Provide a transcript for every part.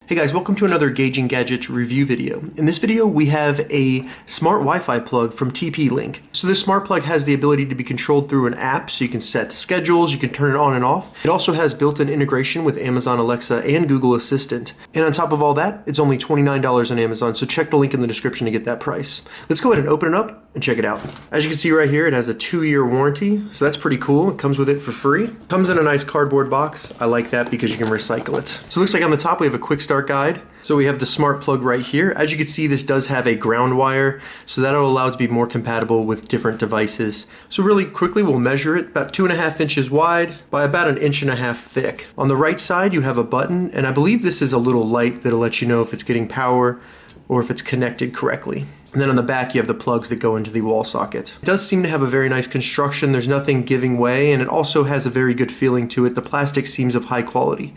Hey guys, welcome to another Gauging Gadgets review video. In this video, we have a smart Wi-Fi plug from TP-Link. So this smart plug has the ability to be controlled through an app, so you can set schedules, you can turn it on and off. It also has built-in integration with Amazon Alexa and Google Assistant. And on top of all that, it's only $29 on Amazon, so check the link in the description to get that price. Let's go ahead and open it up and check it out. As you can see right here, it has a 2-year warranty, so that's pretty cool. It comes with it for free. Comes in a nice cardboard box. I like that because you can recycle it. So it looks like on the top we have a quick start guide. So we have the smart plug right here. As you can see, this does have a ground wire, so that'll allow it to be more compatible with different devices. So really quickly, we'll measure it about 2.5 inches wide by about 1.5 inches thick. On the right side, you have a button, and I believe this is a little light that'll let you know if it's getting power or if it's connected correctly. And then on the back, you have the plugs that go into the wall socket. It does seem to have a very nice construction. There's nothing giving way, and it also has a very good feeling to it. The plastic seems of high quality.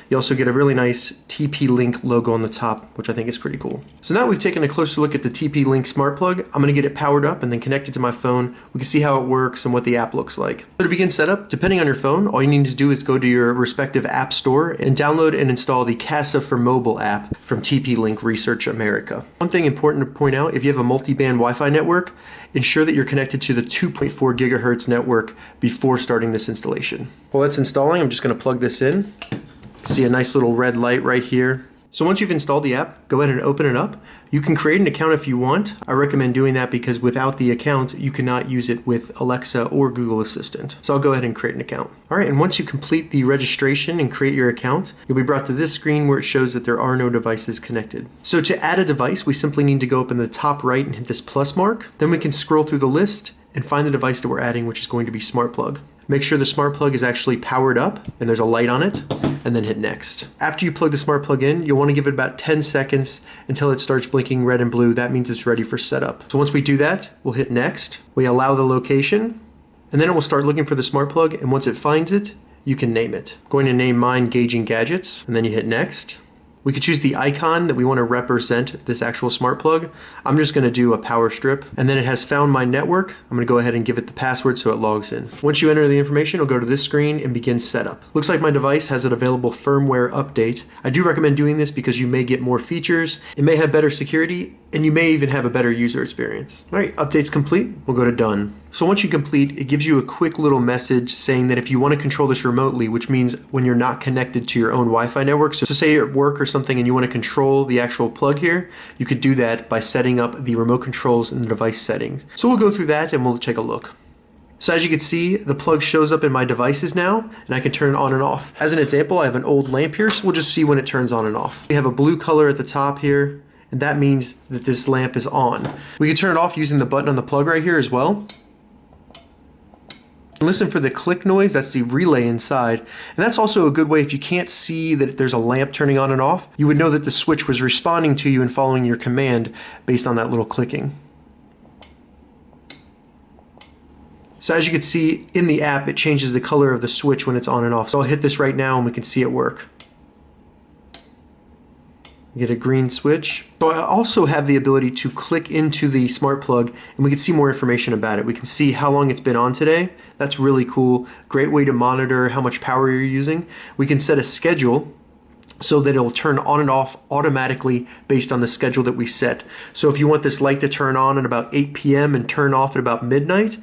You also get a really nice TP-Link logo on the top, which I think is pretty cool. So now we've taken a closer look at the TP-Link smart plug. I'm gonna get it powered up and then connected to my phone. We can see how it works and what the app looks like. So to begin setup, depending on your phone, all you need to do is go to your respective app store and download and install the Kasa for Mobile app from TP-Link Research America. One thing important to point out, if you have a multi-band Wi-Fi network, ensure that you're connected to the 2.4 gigahertz network before starting this installation. While that's installing, I'm just gonna plug this in. See a nice little red light right here. So once you've installed the app, go ahead and open it up. You can create an account if you want. I recommend doing that because without the account, you cannot use it with Alexa or Google Assistant. So I'll go ahead and create an account. All right, and once you complete the registration and create your account, you'll be brought to this screen where it shows that there are no devices connected. So to add a device, we simply need to go up in the top right and hit this plus mark. Then we can scroll through the list and find the device that we're adding, which is going to be smart plug. Make sure the smart plug is actually powered up and there's a light on it, and then hit next. After you plug the smart plug in, you'll want to give it about 10 seconds until it starts blinking red and blue. That means it's ready for setup. So once we do that, we'll hit next. We allow the location, and then it will start looking for the smart plug, and once it finds it, you can name it. I'm going to name mine Gauging Gadgets, and then you hit next. We could choose the icon that we want to represent this actual smart plug. I'm just going to do a power strip, and then it has found my network. I'm going to go ahead and give it the password so it logs in. Once you enter the information, it'll go to this screen and begin setup. Looks like my device has an available firmware update. I do recommend doing this because you may get more features, it may have better security, and you may even have a better user experience. All right, update's complete. We'll go to done. So once you complete, it gives you a quick little message saying that if you want to control this remotely, which means when you're not connected to your own Wi-Fi network, so say you're at work or something and you want to control the actual plug here, you could do that by setting up the remote controls in the device settings. So we'll go through that and we'll take a look. So as you can see, the plug shows up in my devices now, and I can turn it on and off. As an example, I have an old lamp here, so we'll just see when it turns on and off. We have a blue color at the top here, and that means that this lamp is on. We can turn it off using the button on the plug right here as well. Listen for the click noise, that's the relay inside. And that's also a good way if you can't see that there's a lamp turning on and off, you would know that the switch was responding to you and following your command based on that little clicking. So as you can see in the app, it changes the color of the switch when it's on and off. So I'll hit this right now and we can see it work. Get a green switch. So I also have the ability to click into the smart plug and we can see more information about it. We can see how long it's been on today. That's really cool. Great way to monitor how much power you're using. We can set a schedule so that it'll turn on and off automatically based on the schedule that we set. So if you want this light to turn on at about 8 p.m. and turn off at about midnight,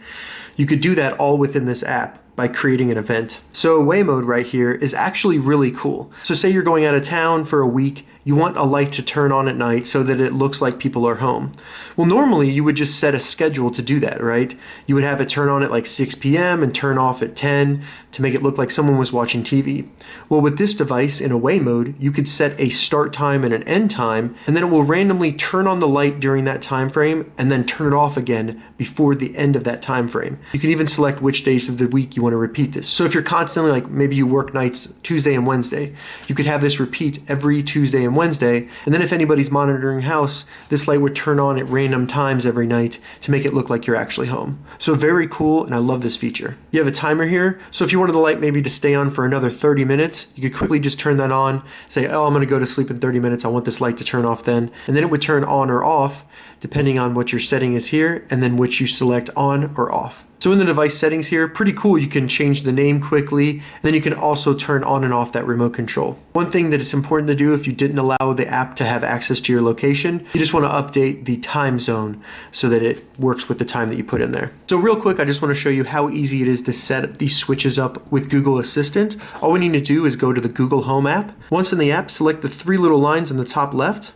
you could do that all within this app by creating an event. So away mode right here is actually really cool. So say you're going out of town for a week, you want a light to turn on at night so that it looks like people are home. Well, normally you would just set a schedule to do that, right? You would have it turn on at like 6 p.m. and turn off at 10 to make it look like someone was watching TV. Well, with this device in away mode, you could set a start time and an end time, and then it will randomly turn on the light during that time frame and then turn it off again before the end of that time frame. You can even select which days of the week you want to repeat this. So if you're constantly, like maybe you work nights Tuesday and Wednesday, you could have this repeat every Tuesday and Wednesday, and then if anybody's monitoring house, this light would turn on at random times every night to make it look like you're actually home. So very cool, and I love this feature. You have a timer here, so if you wanted the light maybe to stay on for another 30 minutes, you could quickly just turn that on, say, oh, I'm gonna go to sleep in 30 minutes, I want this light to turn off then, and then it would turn on or off depending on what your setting is here, and then which you select on or off. So in the device settings here, pretty cool, you can change the name quickly, and then you can also turn on and off that remote control. One thing that is important to do if you didn't allow the app to have access to your location, you just want to update the time zone so that it works with the time that you put in there. So real quick, I just want to show you how easy it is to set these switches up with Google Assistant. All we need to do is go to the Google Home app. Once in the app, select the three little lines in the top left,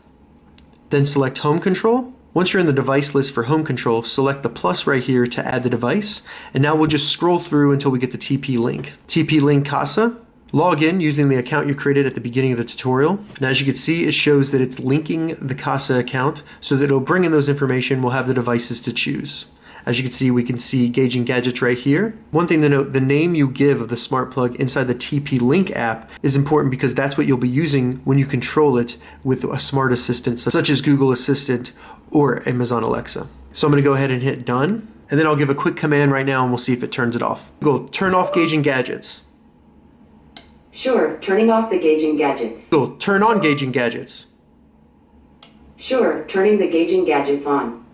then select Home Control. Once you're in the device list for home control, select the plus right here to add the device, and now we'll just scroll through until we get to TP-Link. TP-Link Kasa. Log in using the account you created at the beginning of the tutorial. And as you can see, it shows that it's linking the Kasa account so that it'll bring in those information. We'll have the devices to choose. As you can see, we can see gauging gadgets right here. One thing to note, the name you give of the smart plug inside the TP-Link app is important because that's what you'll be using when you control it with a smart assistant such as Google Assistant or Amazon Alexa. So I'm going to go ahead and hit done, and then I'll give a quick command right now and we'll see if it turns it off. Go turn off gauging gadgets. Sure, turning off the gauging gadgets. Go turn on gauging gadgets. Sure, turning the gauging gadgets on.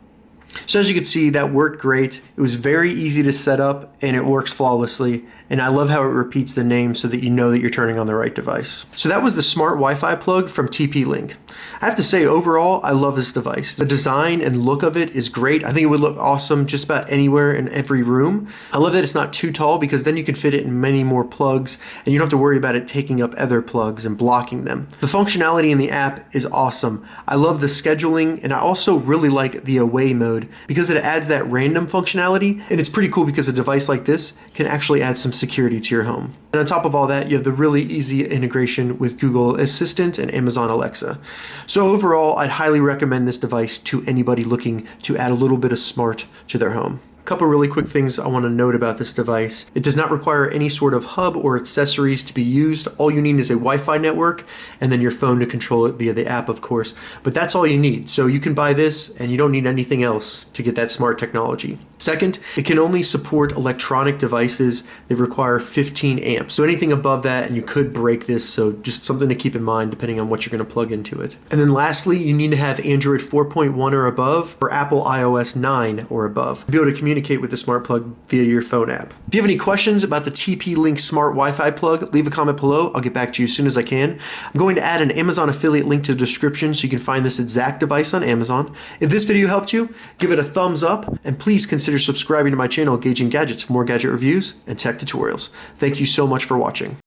So as you can see, that worked great. It was very easy to set up and it works flawlessly. And I love how it repeats the name so that you know that you're turning on the right device. So that was the smart Wi-Fi plug from TP-Link. I have to say, overall, I love this device. The design and look of it is great. I think it would look awesome just about anywhere in every room. I love that it's not too tall because then you can fit it in many more plugs and you don't have to worry about it taking up other plugs and blocking them. The functionality in the app is awesome. I love the scheduling, and I also really like the away mode because it adds that random functionality, and it's pretty cool because a device like this can actually add some security to your home. And on top of all that, you have the really easy integration with Google Assistant and Amazon Alexa. So overall, I'd highly recommend this device to anybody looking to add a little bit of smart to their home. Couple really quick things I want to note about this device. It does not require any sort of hub or accessories to be used. All you need is a Wi-Fi network and then your phone to control it via the app, of course. But that's all you need. So you can buy this and you don't need anything else to get that smart technology. Second, it can only support electronic devices that require 15 amps. So anything above that and you could break this, so just something to keep in mind depending on what you're going to plug into it. And then lastly, you need to have Android 4.1 or above or Apple iOS 9 or above to be able to communicate with the smart plug via your phone app. If you have any questions about the TP-Link smart Wi-Fi plug, leave a comment below. I'll get back to you as soon as I can. I'm going to add an Amazon affiliate link to the description so you can find this exact device on Amazon. If this video helped you, give it a thumbs up and please consider subscribing to my channel, Gauging Gadgets, for more gadget reviews and tech tutorials. Thank you so much for watching.